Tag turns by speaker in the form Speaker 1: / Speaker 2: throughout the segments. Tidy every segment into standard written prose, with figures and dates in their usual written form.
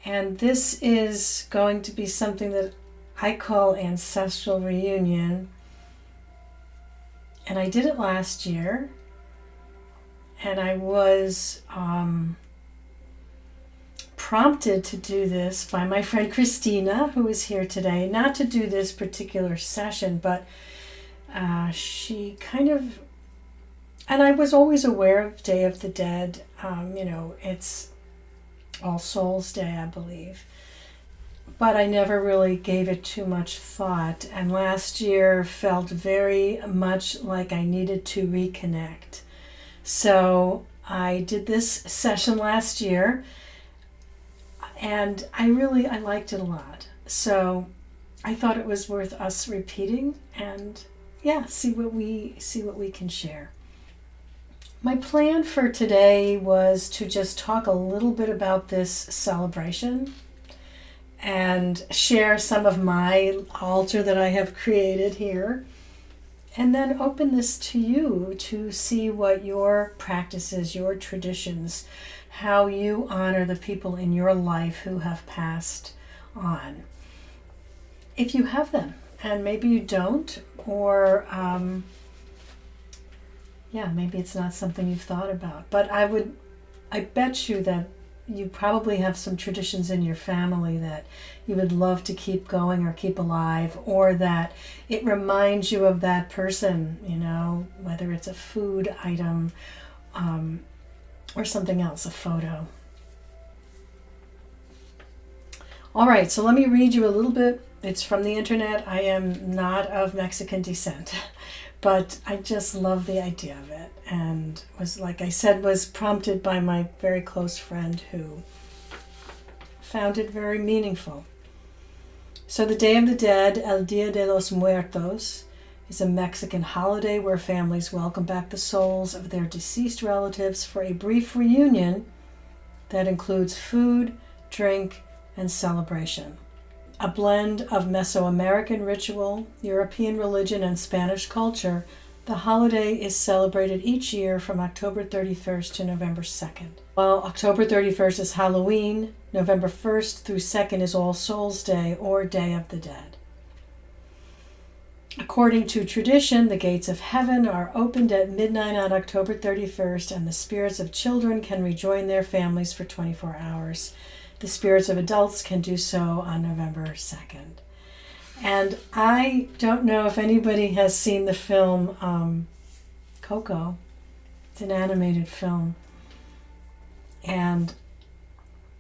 Speaker 1: And this is going to be something that I call Ancestral Reunion. And I did it last year. And I was prompted to do this by my friend Christina, who is here today, not to do this particular session, but she kind of, and I was always aware of Day of the Dead. It's All Souls Day, I believe. But I never really gave it too much thought. And last year felt very much like I needed to reconnect. So I did this session last year, and I liked it a lot. So I thought it was worth us repeating and see what we can share. My plan for today was to just talk a little bit about this celebration and share some of my altar that I have created here, and then open this to you to see what your practices, your traditions, how you honor the people in your life who have passed on. If you have them, and maybe you don't, or maybe it's not something you've thought about. But I bet you that you probably have some traditions in your family that you would love to keep going or keep alive, or that it reminds you of that person, whether it's a food item or something else, a photo. All right, so let me read you a little bit. It's from the internet. I am not of Mexican descent, but I just love the idea of it, and was, like I said, was prompted by my very close friend who found it very meaningful. So the Day of the Dead, El Dia de los Muertos, is a Mexican holiday where families welcome back the souls of their deceased relatives for a brief reunion that includes food, drink, and celebration. A blend of Mesoamerican ritual, European religion, and Spanish culture, the holiday is celebrated each year from October 31st to November 2nd. While October 31st is Halloween, November 1st through 2nd is All Souls Day or Day of the Dead. According to tradition, the gates of heaven are opened at midnight on October 31st, and the spirits of children can rejoin their families for 24 hours. The spirits of adults can do so on November 2nd. And I don't know if anybody has seen the film Coco. It's an animated film. And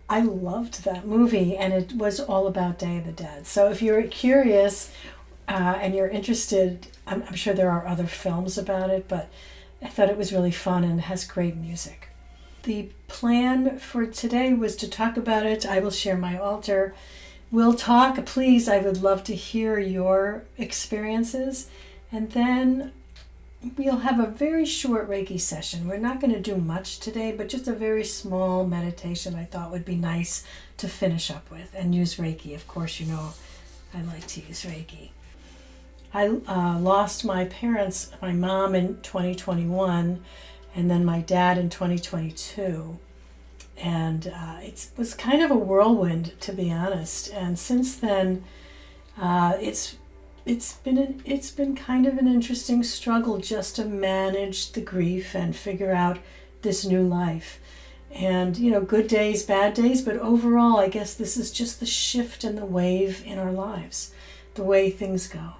Speaker 1: I loved that movie, and it was all about Day of the Dead. So if you're curious and you're interested, I'm sure there are other films about it, but I thought it was really fun and has great music. The plan for today was to talk about it. I will share my altar. We'll talk. Please, I would love to hear your experiences. And then we'll have a very short Reiki session. We're not going to do much today, but just a very small meditation I thought would be nice to finish up with, and use Reiki. Of course, I like to use Reiki. I lost my parents, my mom in 2021, and then my dad in 2022. And it was kind of a whirlwind, to be honest. And since then, it's been kind of an interesting struggle just to manage the grief and figure out this new life. And good days, bad days, but overall, I guess this is just the shift and the wave in our lives, the way things go.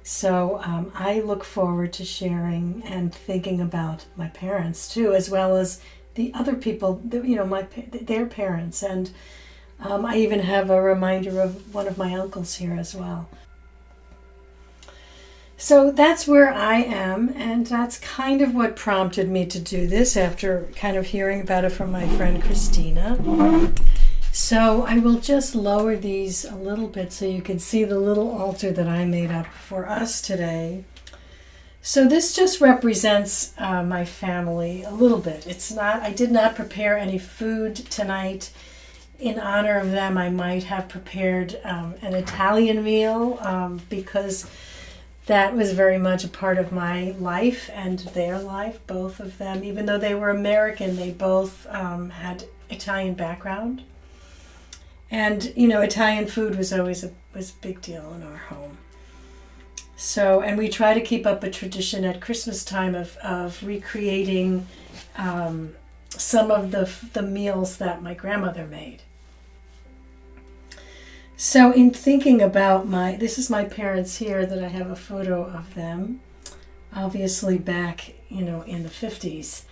Speaker 1: So I look forward to sharing and thinking about my parents too, as well as the other people, their parents. And I even have a reminder of one of my uncles here as well. So that's where I am, and that's kind of what prompted me to do this after kind of hearing about it from my friend Christina. So I will just lower these a little bit so you can see the little altar that I made up for us today. So this just represents my family a little bit. I did not prepare any food tonight. In honor of them, I might have prepared an Italian meal because that was very much a part of my life and their life, both of them. Even though they were American, they both had Italian background. And, Italian food was always was a big deal in our home. So, and we try to keep up a tradition at Christmas time of recreating some of the meals that my grandmother made. So in thinking about this is my parents here that I have a photo of them, obviously back, in the 50s.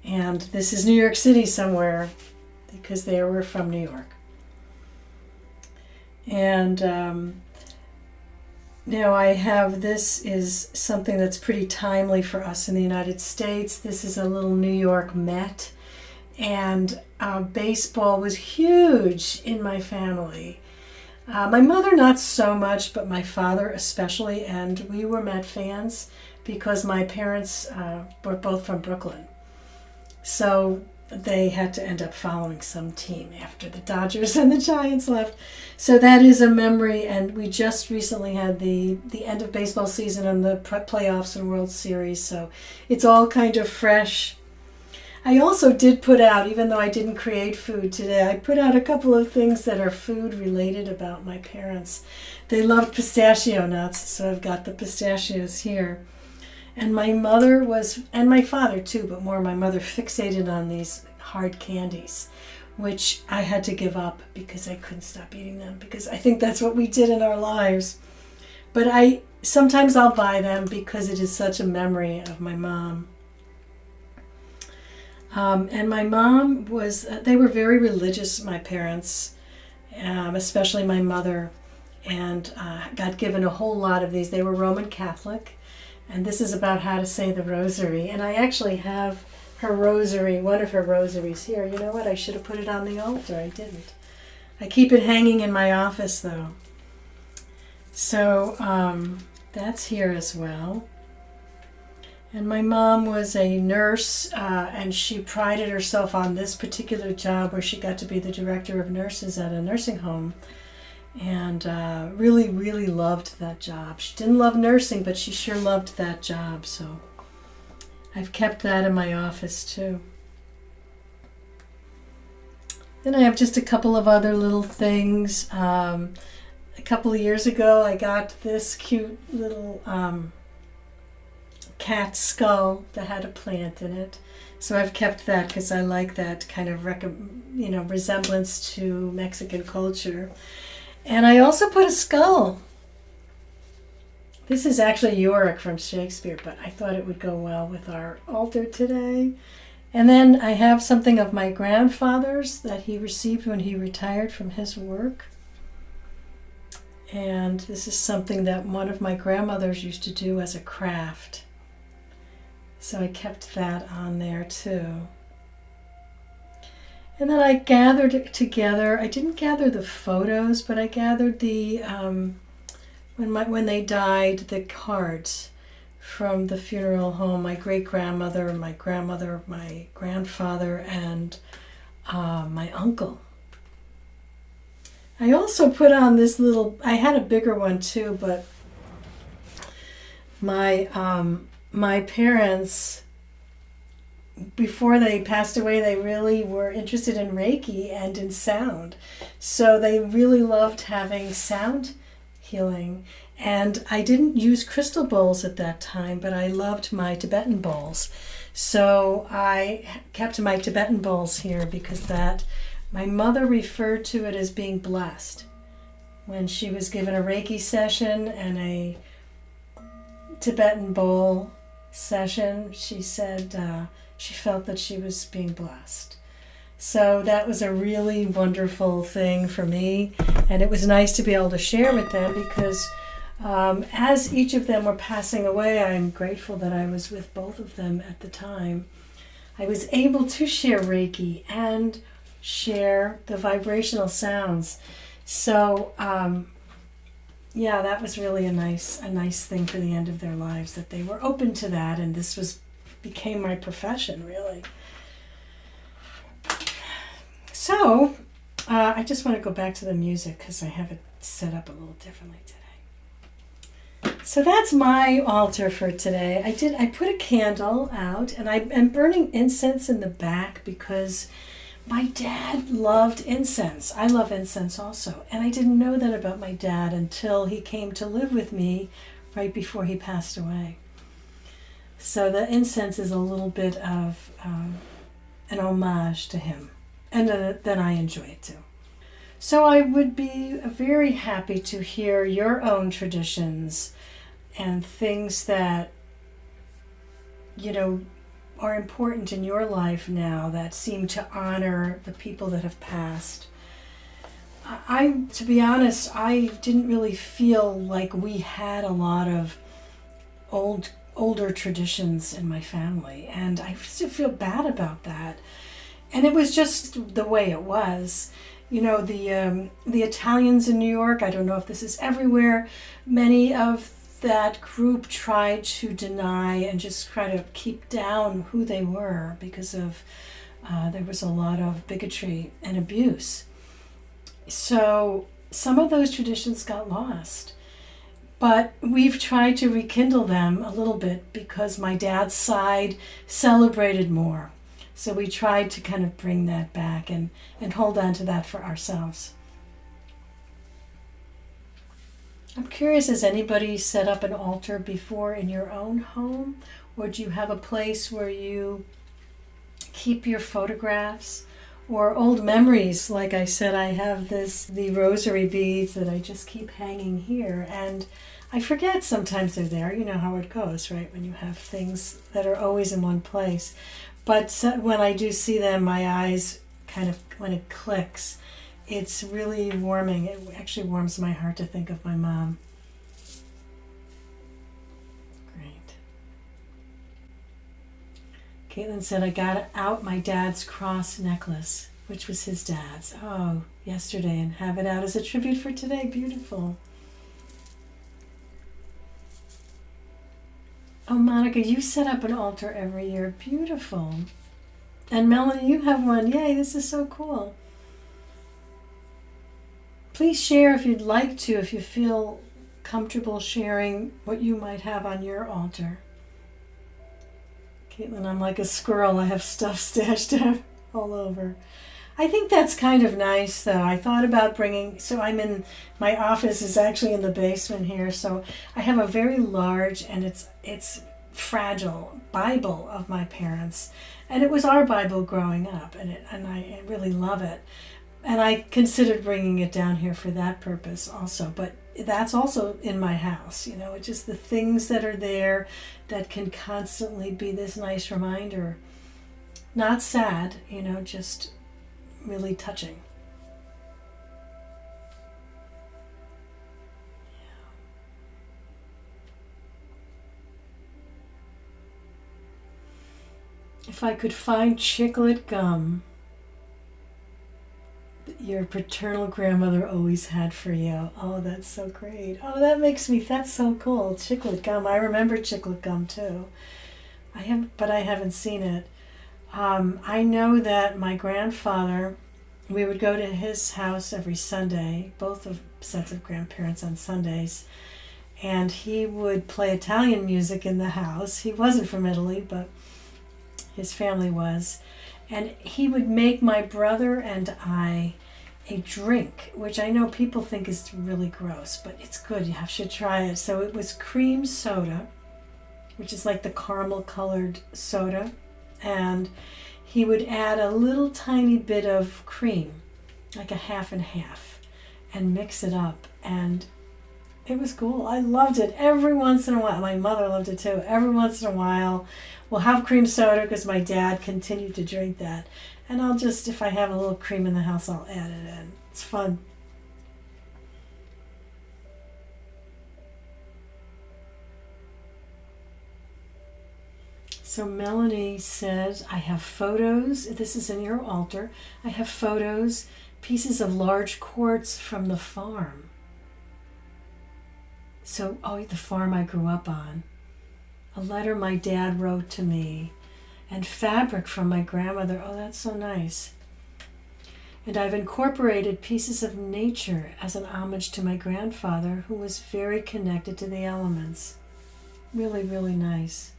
Speaker 1: And this is New York City somewhere because they were from New York. And now this is something that's pretty timely for us in the United States. This is a little New York Met. And baseball was huge in my family. My mother not so much, but my father especially, and we were Met fans because my parents were both from Brooklyn. So they had to end up following some team after the Dodgers and the Giants left. So that is a memory, and we just recently had the end of baseball season and the playoffs and World Series, so it's all kind of fresh. I also did put out, even though I didn't create food today, I put out a couple of things that are food related about my parents. They loved pistachio nuts, so I've got the pistachios here. And my mother and my father too, but more my mother, fixated on these hard candies, which I had to give up because I couldn't stop eating them, because I think that's what we did in our lives. But sometimes I'll buy them because it is such a memory of my mom. And my mom they were very religious, my parents, especially my mother, and got given a whole lot of these. They were Roman Catholic, and this is about how to say the rosary. And I actually have her rosary, one of her rosaries here. You know what? I should have put it on the altar. I didn't. I keep it hanging in my office, though. So that's here as well. And my mom was a nurse, and she prided herself on this particular job where she got to be the director of nurses at a nursing home, and really, really loved that job. She didn't love nursing, but she sure loved that job, so I've kept that in my office too. Then I have just a couple of other little things. A couple of years ago, I got this cute little cat skull that had a plant in it. So I've kept that because I like that kind of resemblance to Mexican culture. And I also put a skull. This is actually Yorick from Shakespeare, but I thought it would go well with our altar today. And then I have something of my grandfather's that he received when he retired from his work. And this is something that one of my grandmothers used to do as a craft. So I kept that on there too. And then I gathered it together. I didn't gather the photos, but I gathered the, when they died, the cards from the funeral home. My great-grandmother, my grandmother, my grandfather, and my uncle. I also put on this little, I had a bigger one too, but my parents, before they passed away, they really were interested in Reiki and in sound. So they really loved having sound healing. And I didn't use crystal bowls at that time, but I loved my Tibetan bowls. So I kept my Tibetan bowls here because my mother referred to it as being blessed. When she was given a Reiki session and a Tibetan bowl session, she said she felt that she was being blessed. So that was a really wonderful thing for me, and it was nice to be able to share with them because as each of them were passing away, I'm grateful that I was with both of them at the time. I was able to share Reiki and share the vibrational sounds. So yeah, that was really a nice thing for the end of their lives, that they were open to that, and this became my profession, really. So I just want to go back to the music because I have it set up a little differently today. So that's my altar for today. I put a candle out, and I am burning incense in the back because my dad loved incense. I love incense also. And I didn't know that about my dad until he came to live with me right before he passed away. So the incense is a little bit of an homage to him. And then I enjoy it too. So I would be very happy to hear your own traditions and things that, are important in your life now that seem to honor the people that have passed. To be honest, I didn't really feel like we had a lot of older traditions in my family, and I used to feel bad about that. And it was just the way it was. The Italians in New York, I don't know if this is everywhere, many of that group tried to deny and just try to keep down who they were because of there was a lot of bigotry and abuse. So some of those traditions got lost. But we've tried to rekindle them a little bit because my dad's side celebrated more. So we tried to kind of bring that back and hold on to that for ourselves. I'm curious, has anybody set up an altar before in your own home? Or do you have a place where you keep your photographs or old memories? Like I said, I have the rosary beads that I just keep hanging here. And I forget sometimes they're there. You know how it goes, right? When you have things that are always in one place. But when I do see them, my eyes kind of, when it clicks, it's really warming. It actually warms my heart to think of my mom. Great. Caitlin said, I got out my dad's cross necklace, which was his dad's, yesterday, and have it out as a tribute for today. Beautiful. Oh, Monica, you set up an altar every year. Beautiful. And Melanie, you have one. Yay, this is so cool. Please share if you'd like to, if you feel comfortable sharing what you might have on your altar. Caitlin, I'm like a squirrel. I have stuff stashed out all over. I think that's kind of nice, though. I thought about my office is actually in the basement here, so I have a very large, and it's fragile Bible of my parents. And it was our Bible growing up, and I really love it. And I considered bringing it down here for that purpose also, but that's also in my house, it's just the things that are there that can constantly be this nice reminder. Not sad, just really touching. If I could find chiclet gum your paternal grandmother always had for you. Oh, that's so great. Oh, that's so cool. Chiclet gum. I remember chiclet gum too. But I haven't seen it. I know that my grandfather, we would go to his house every Sunday, both of sets of grandparents on Sundays, and he would play Italian music in the house. He wasn't from Italy, but his family was. And he would make my brother and I a drink, which I know people think is really gross, but it's good. You should try it. So it was cream soda, which is like the caramel colored soda. And he would add a little tiny bit of cream, like a half and half, and mix it up. And it was cool. I loved it. Every once in a while, my mother loved it too. Every once in a while, we'll have cream soda because my dad continued to drink that. And I'll just, if I have a little cream in the house, I'll add it in. It's fun. So Melanie says, I have photos. This is in your altar. I have photos, pieces of large quartz from the farm. So, the farm I grew up on. A letter my dad wrote to me. And fabric from my grandmother. Oh, that's so nice. And I've incorporated pieces of nature as an homage to my grandfather, who was very connected to the elements. Really, really nice.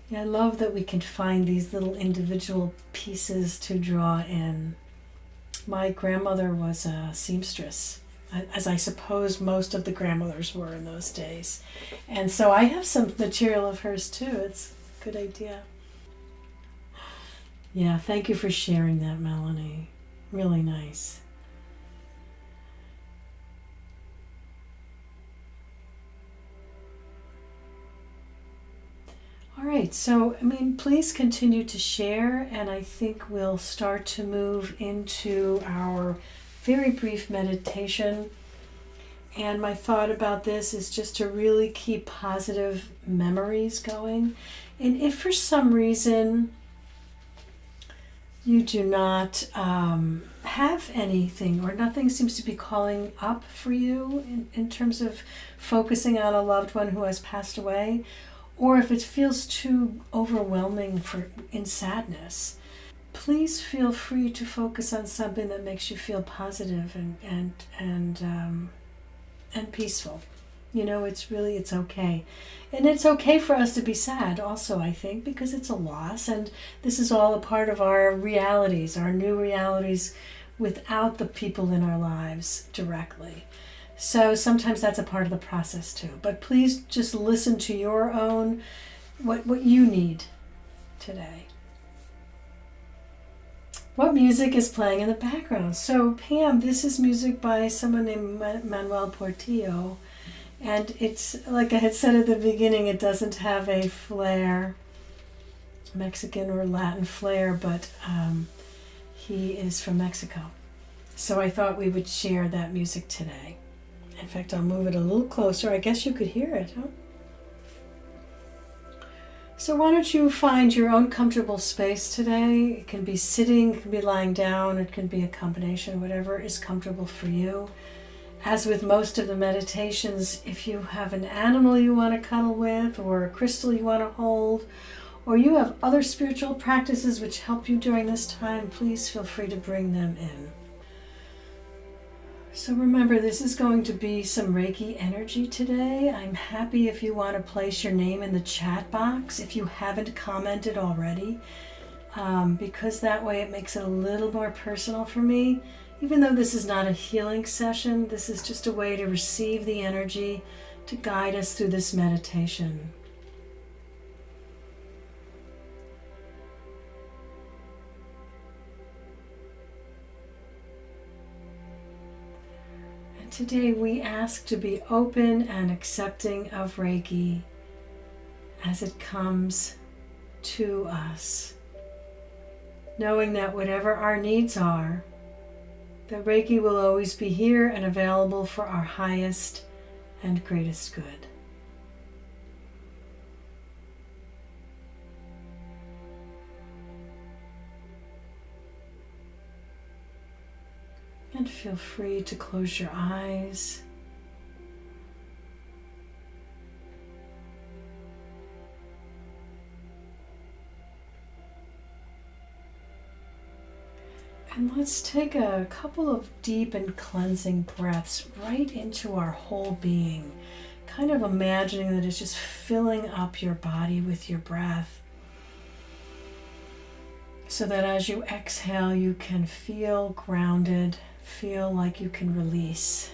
Speaker 1: Yeah, I love that we can find these little individual pieces to draw in. My grandmother was a seamstress, as I suppose most of the grandmothers were in those days. And so I have some material of hers too. It's a good idea. Yeah, thank you for sharing that, Melanie. Really nice. All right, so please continue to share, and I think we'll start to move into our very brief meditation. And my thought about this is just to really keep positive memories going. And if for some reason you do not have anything, or nothing seems to be calling up for you in terms of focusing on a loved one who has passed away, or if it feels too overwhelming in sadness, please feel free to focus on something that makes you feel positive and peaceful. It's okay. And it's okay for us to be sad also, I think, because it's a loss, and this is all a part of our realities, our new realities, without the people in our lives directly. So sometimes that's a part of the process too. But please just listen to your own, what you need today. What music is playing in the background? So Pam, this is music by someone named Manuel Portillo. And it's, like I had said at the beginning, it doesn't have a flair, Mexican or Latin flair, but he is from Mexico. So I thought we would share that music today. In fact, I'll move it a little closer. I guess you could hear it, huh? So why don't you find your own comfortable space today? It can be sitting, it can be lying down, it can be a combination, whatever is comfortable for you. As with most of the meditations, if you have an animal you want to cuddle with, or a crystal you want to hold, or you have other spiritual practices which help you during this time, please feel free to bring them in. So remember, this is going to be some Reiki energy today. I'm happy if you want to place your name in the chat box if you haven't commented already, because that way it makes it a little more personal for me. Even though this is not a healing session, this is just a way to receive the energy to guide us through this meditation. Today we ask to be open and accepting of Reiki as it comes to us, knowing that whatever our needs are, that Reiki will always be here and available for our highest and greatest good. And feel free to close your eyes. And let's take a couple of deep and cleansing breaths right into our whole being, kind of imagining that it's just filling up your body with your breath, so that as you exhale, you can feel grounded, feel like you can release.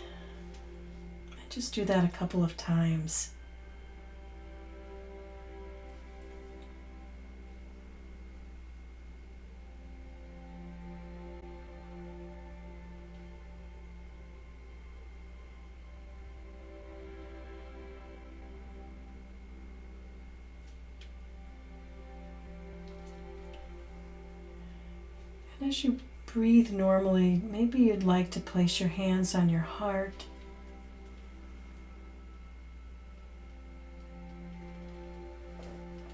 Speaker 1: And just do that a couple of times. And as you breathe normally, maybe you'd like to place your hands on your heart.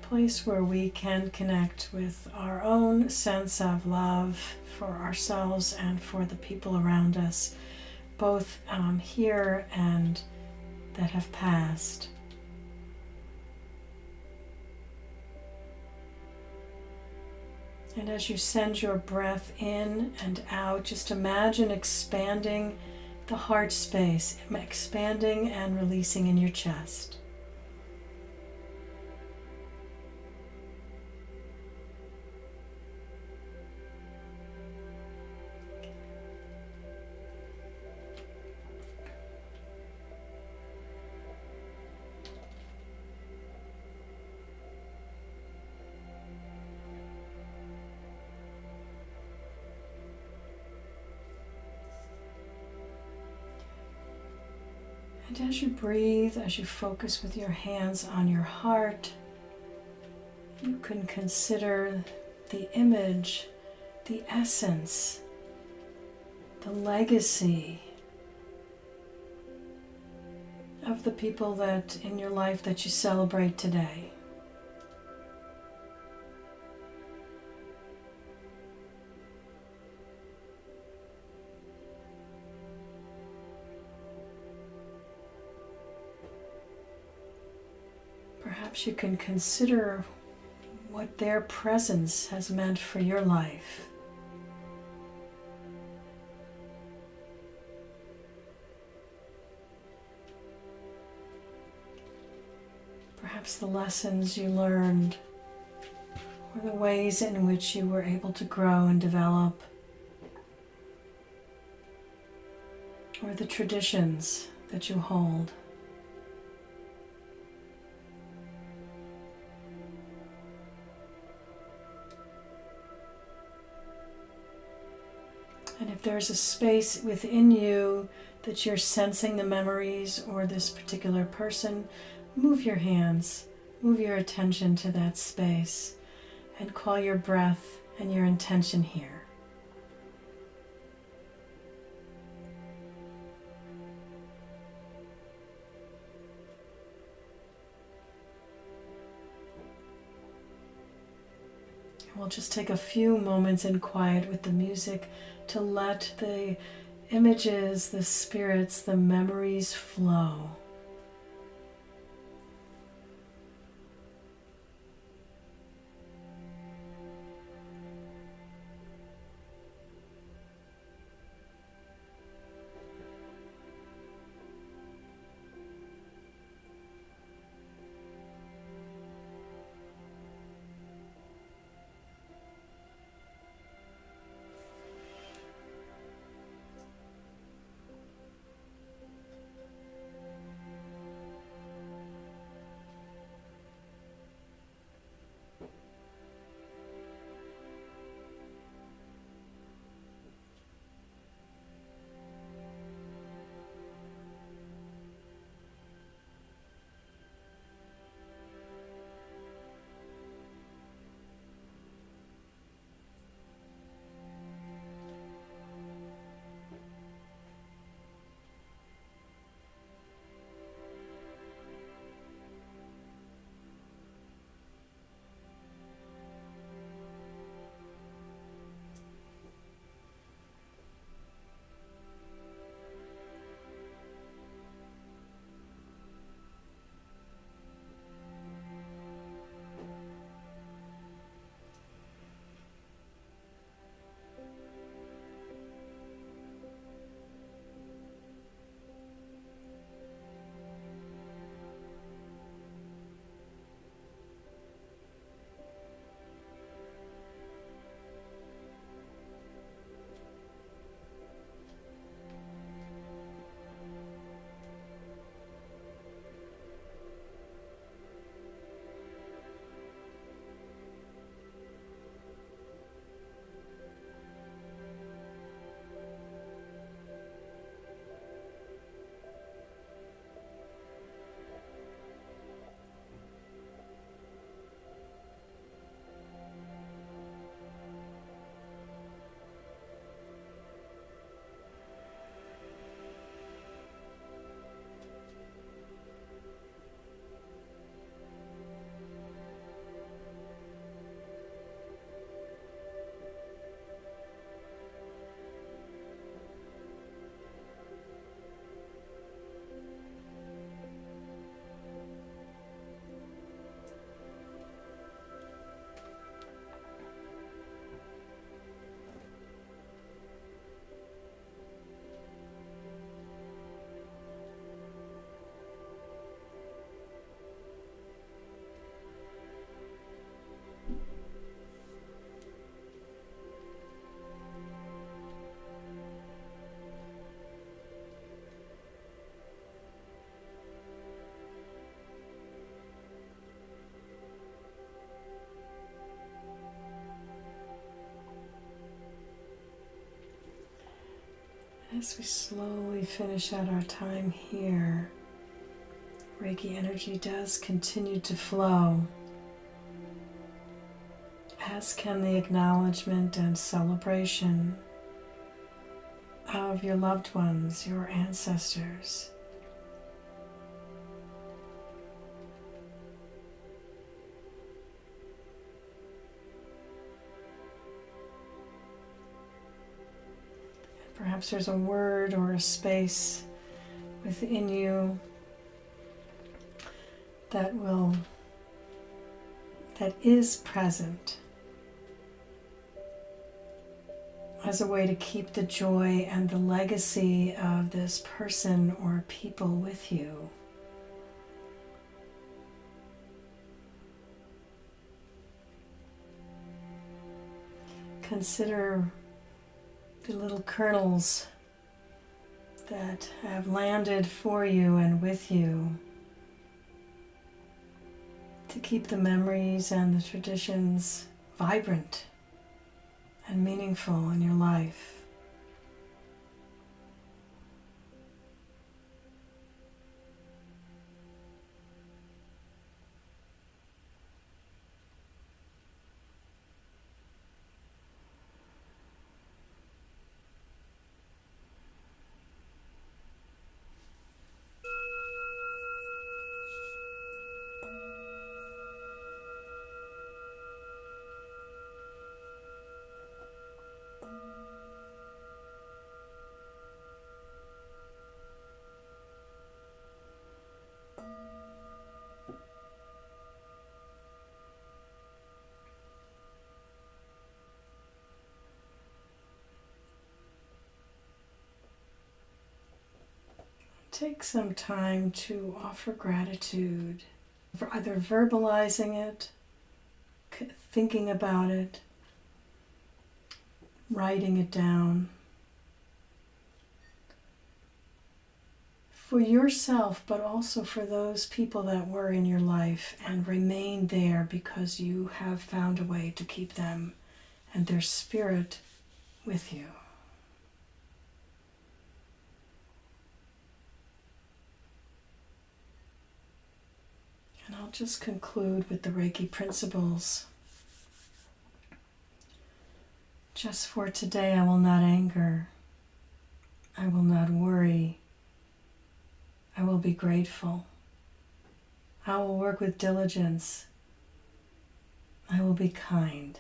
Speaker 1: A place where we can connect with our own sense of love for ourselves and for the people around us, both here and that have passed. And as you send your breath in and out, just imagine expanding the heart space, expanding and releasing in your chest. And as you breathe, as you focus with your hands on your heart, you can consider the image, the essence, the legacy of the people that in your life that you celebrate today. Perhaps you can consider what their presence has meant for your life. Perhaps the lessons you learned, or the ways in which you were able to grow and develop, or the traditions that you hold. And if there's a space within you that you're sensing the memories or this particular person, move your hands, move your attention to that space, and call your breath and your intention here. We'll just take a few moments in quiet with the music to let the images, the spirits, the memories flow. As we slowly finish out our time here, Reiki energy does continue to flow, as can the acknowledgement and celebration of your loved ones, your ancestors. Perhaps there's a word or a space within you that is present as a way to keep the joy and the legacy of this person or people with you. Consider the little kernels that have landed for you and with you to keep the memories and the traditions vibrant and meaningful in your life. Take some time to offer gratitude for either verbalizing it, thinking about it, writing it down. For yourself, but also for those people that were in your life and remain there because you have found a way to keep them and their spirit with you. And I'll just conclude with the Reiki principles. Just for today, I will not anger. I will not worry. I will be grateful. I will work with diligence. I will be kind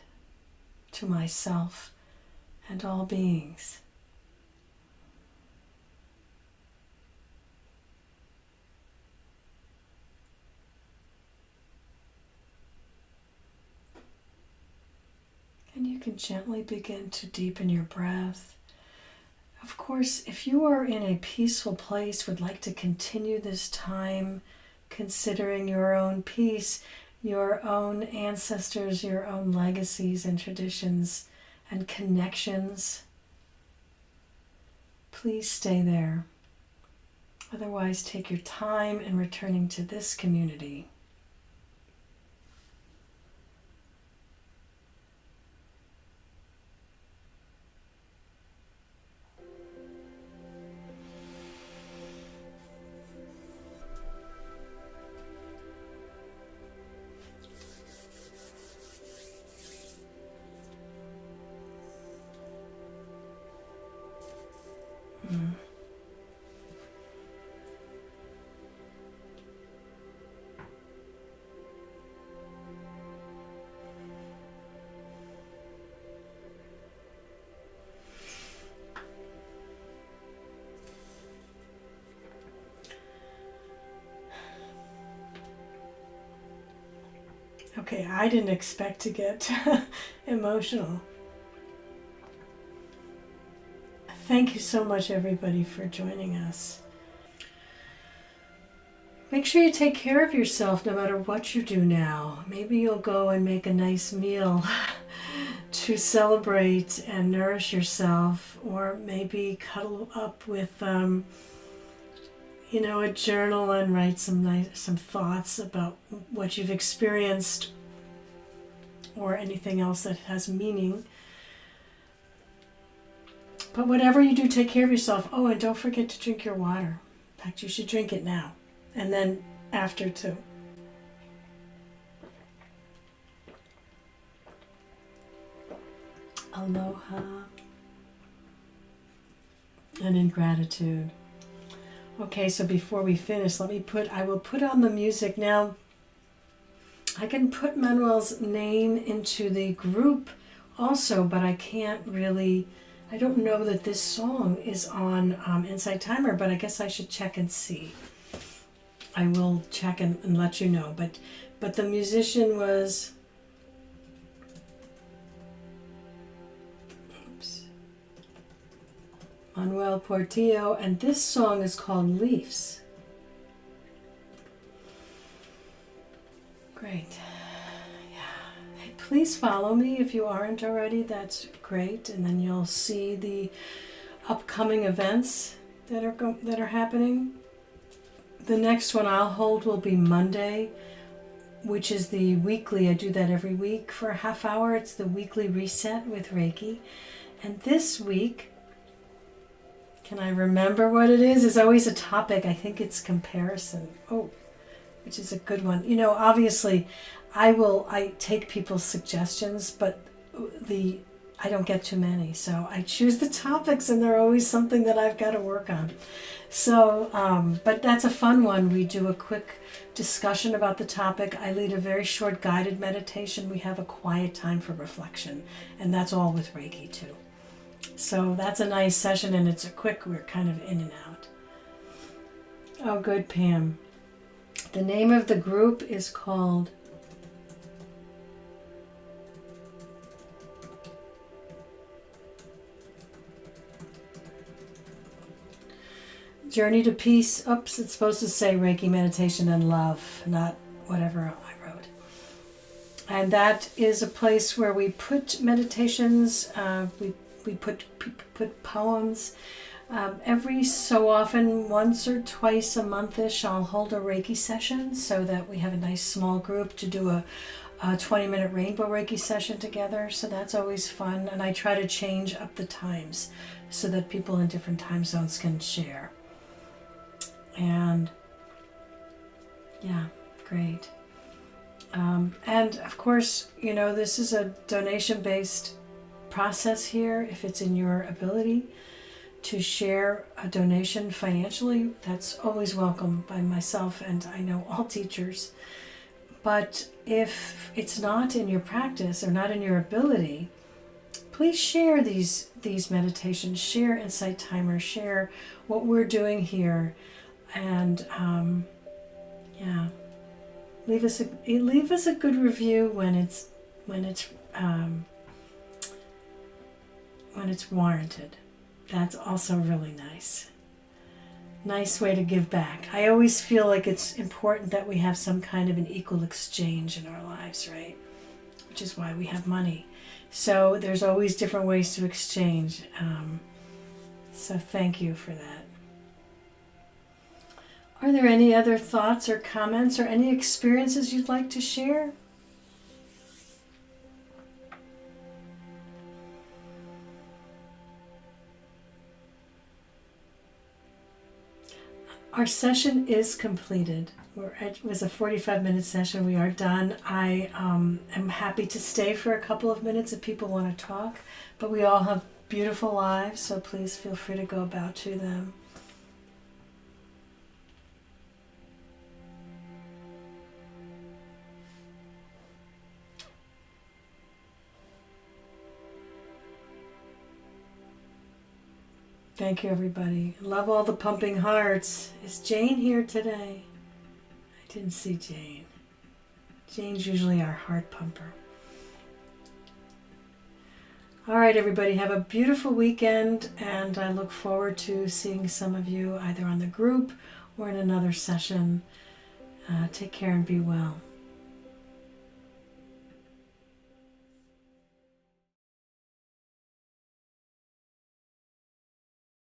Speaker 1: to myself and all beings. And you can gently begin to deepen your breath. Of course, if you are in a peaceful place, would like to continue this time considering your own peace, your own ancestors, your own legacies and traditions and connections, please stay there. Otherwise, take your time in returning to this community. Okay, I didn't expect to get emotional. Thank you so much, everybody, for joining us. Make sure you take care of yourself no matter what you do now. Maybe you'll go and make a nice meal to celebrate and nourish yourself, or maybe cuddle up with a journal and write some thoughts about what you've experienced or anything else that has meaning. But whatever you do, take care of yourself. Oh, and don't forget to drink your water. In fact, you should drink it now. And then after too. Aloha. And in gratitude. Okay, so before we finish, I will put on the music now. I can put Manuel's name into the group also, but I can't really, I don't know that this song is on Insight Timer, but I guess I should check and see. I will check and let you know, but the musician was, Manuel Portillo, and this song is called Leaves. Great. Yeah. Hey, please follow me if you aren't already. That's great. And then you'll see the upcoming events that are happening. The next one I'll hold will be Monday, which is the weekly. I do that every week for a half hour. It's the weekly reset with Reiki. And this week, can I remember what it is? It's always a topic. I think it's comparison. Oh, which is a good one. You know, obviously, I take people's suggestions, but I don't get too many. So I choose the topics, and they're always something that I've got to work on. So, but that's a fun one. We do a quick discussion about the topic. I lead a very short guided meditation. We have a quiet time for reflection, and that's all with Reiki too. So that's a nice session, and it's a quick, we're kind of in and out. Oh, good, Pam. The name of the group is called Journey to Peace. Oops, it's supposed to say Reiki Meditation and Love, not whatever I wrote. And that is a place where we put meditations, we put poems. Every so often, once or twice a month-ish, I'll hold a Reiki session so that we have a nice small group to do a 20-minute rainbow Reiki session together. So that's always fun. And I try to change up the times so that people in different time zones can share. And yeah, great. And of course, you know, this is a donation-based process here. If it's in your ability to share a donation financially, that's always welcome by myself and I know all teachers. But if it's not in your practice or not in your ability, please share these meditations, share Insight Timer, share what we're doing here, and yeah, leave us a good review when it's warranted. That's also really nice. Nice way to give back. I always feel like it's important that we have some kind of an equal exchange in our lives, right? Which is why we have money. So there's always different ways to exchange. So thank you for that. Are there any other thoughts or comments or any experiences you'd like to share? Our session is completed. It was a 45-minute session. We are done. I am happy to stay for a couple of minutes if people want to talk, but we all have beautiful lives, so please feel free to go about to them. Thank you, everybody. Love all the pumping hearts. Is Jane here today? I didn't see Jane. Jane's usually our heart pumper. All right, everybody, have a beautiful weekend, and I look forward to seeing some of you either on the group or in another session. Take care and be well.